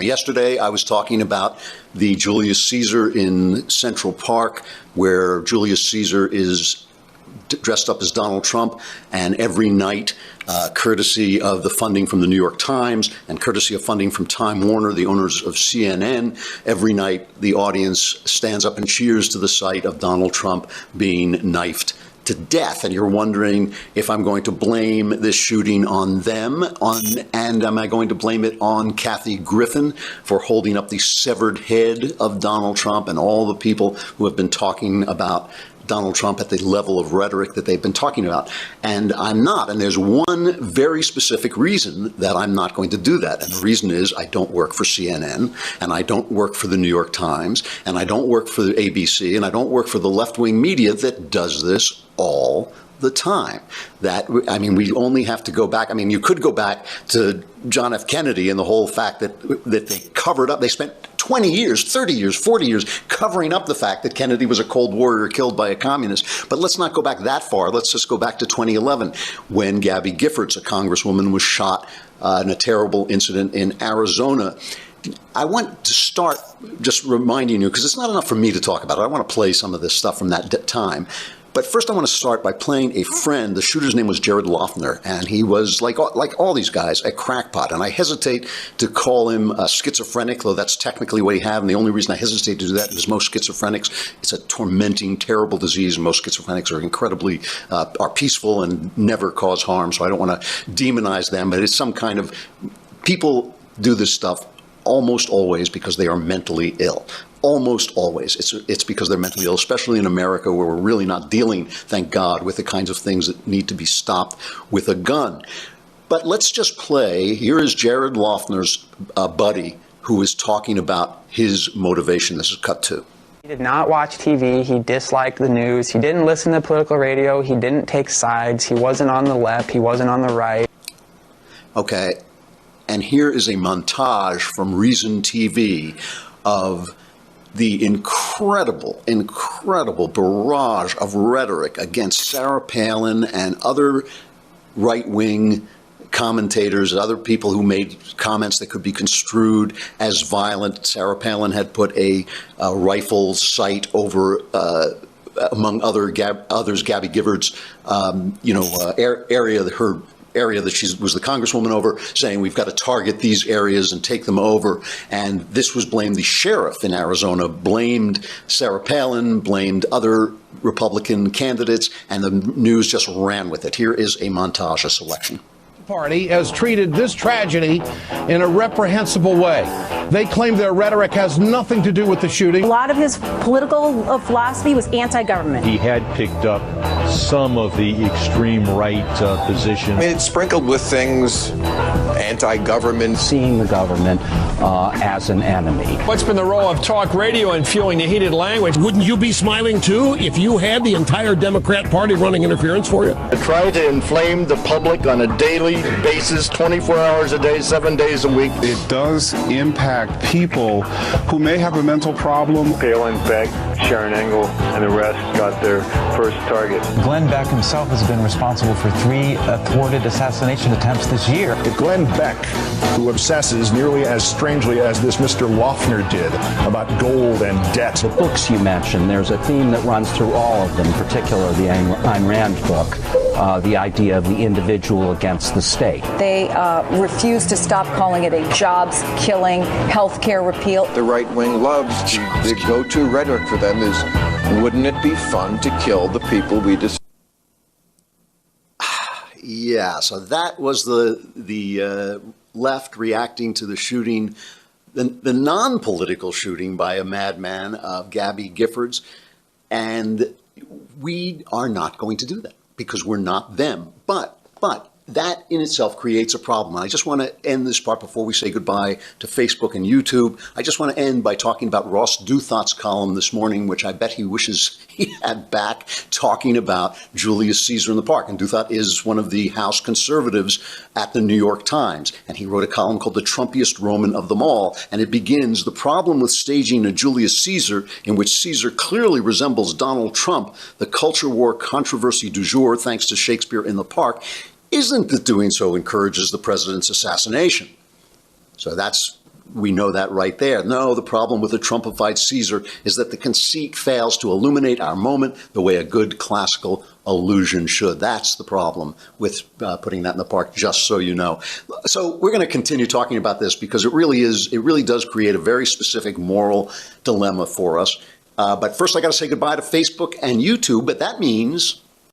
Yesterday, I was talking about the Julius Caesar in Central Park, where Julius Caesar is dressed up as Donald Trump, and every night, courtesy of the funding from the New York Times and courtesy of funding from Time Warner, the owners of CNN, every night the audience stands up and cheers to the sight of Donald Trump being knifed to death. And you're wondering if I'm going to blame this shooting on them, and am I going to blame it on Kathy Griffin for holding up the severed head of Donald Trump and all the people who have been talking about Donald Trump at the level of rhetoric that they've been talking about. And I'm not. And there's one very specific reason that I'm not going to do that. And the reason is I don't work for CNN, and I don't work for the New York Times, and I don't work for the ABC, and I don't work for the left-wing media that does this all the time. We only have to go back. You could go back to John F. Kennedy and the whole fact that they covered up. They spent 20 years, 30 years, 40 years covering up the fact that Kennedy was a Cold Warrior killed by a communist. But let's not go back that far. Let's just go back to 2011 when Gabby Giffords, a congresswoman, was shot in a terrible incident in Arizona. I want to start just reminding you, because it's not enough for me to talk about it. I want to play some of this stuff from that time. But first I want to start by playing a friend. The shooter's name was Jared Loughner, and he was, like all these guys, a crackpot. And I hesitate to call him schizophrenic, though that's technically what he had. And the only reason I hesitate to do that is most schizophrenics, it's a tormenting, terrible disease. And most schizophrenics are incredibly, are peaceful and never cause harm. So I don't want to demonize them, but it's some kind of, people do this stuff almost always because they are mentally ill. Almost always. It's because they're mentally ill, especially in America, where we're really not dealing, thank God, with the kinds of things that need to be stopped with a gun. But let's just play. Here is Jared Loughner's buddy who is talking about his motivation. This is cut 2. He did not watch TV. He disliked the news. He didn't listen to political radio. He didn't take sides. He wasn't on the left. He wasn't on the right. Okay. And here is a montage from Reason TV of the incredible barrage of rhetoric against Sarah Palin and other right-wing commentators, other people who made comments that could be construed as violent. Sarah Palin had put a rifle sight over, among others, Gabby Giffords' area that she was the congresswoman over, saying we've got to target these areas and take them over. And this was blamed. The sheriff in Arizona blamed Sarah Palin, blamed other Republican candidates, and the news just ran with it. Here is a montage, a selection. Party has treated this tragedy in a reprehensible way. They claim their rhetoric has nothing to do with the shooting. A lot of his political philosophy was anti-government. He had picked up some of the extreme right positions. It's sprinkled with things anti-government. Seeing the government as an enemy. What's been the role of talk radio in fueling the heated language? Wouldn't you be smiling too if you had the entire Democrat Party running interference for you? To try to inflame the public on a daily basis, 24 hours a day, 7 days a week. It does impact people who may have a mental problem. Palin, Beck, Sharon Engel, and the rest got their first target. Glenn Beck himself has been responsible for 3 thwarted assassination attempts this year. Glenn Beck, who obsesses nearly as strangely as this Mr. Loughner did about gold and debt. The books you mentioned, there's a theme that runs through all of them, in particular the Ayn Rand book, the idea of the individual against the state. They refuse to stop calling it a jobs-killing health care repeal. The right wing loves the go-to rhetoric for them is, wouldn't it be fun to kill the people we just... Yeah, so that was the left reacting to the shooting, the non-political shooting by a madman of Gabby Giffords, and we are not going to do that because we're not them. But that in itself creates a problem. And I just want to end this part before we say goodbye to Facebook and YouTube. I just want to end by talking about Ross Douthat's column this morning, which I bet he wishes he had back, talking about Julius Caesar in the park. And Douthat is one of the House conservatives at the New York Times. And he wrote a column called The Trumpiest Roman of Them All. And it begins, the problem with staging a Julius Caesar in which Caesar clearly resembles Donald Trump, the culture war controversy du jour, thanks to Shakespeare in the Park, isn't that doing so encourages the president's assassination. So that's we know that right there. No, the problem with the Trumpified Caesar is that the conceit fails to illuminate our moment the way a good classical illusion should. That's the problem with putting that in the park, just so you know. So we're going to continue talking about this because it really does create a very specific moral dilemma for us. But first I got to say goodbye to Facebook and YouTube, but that means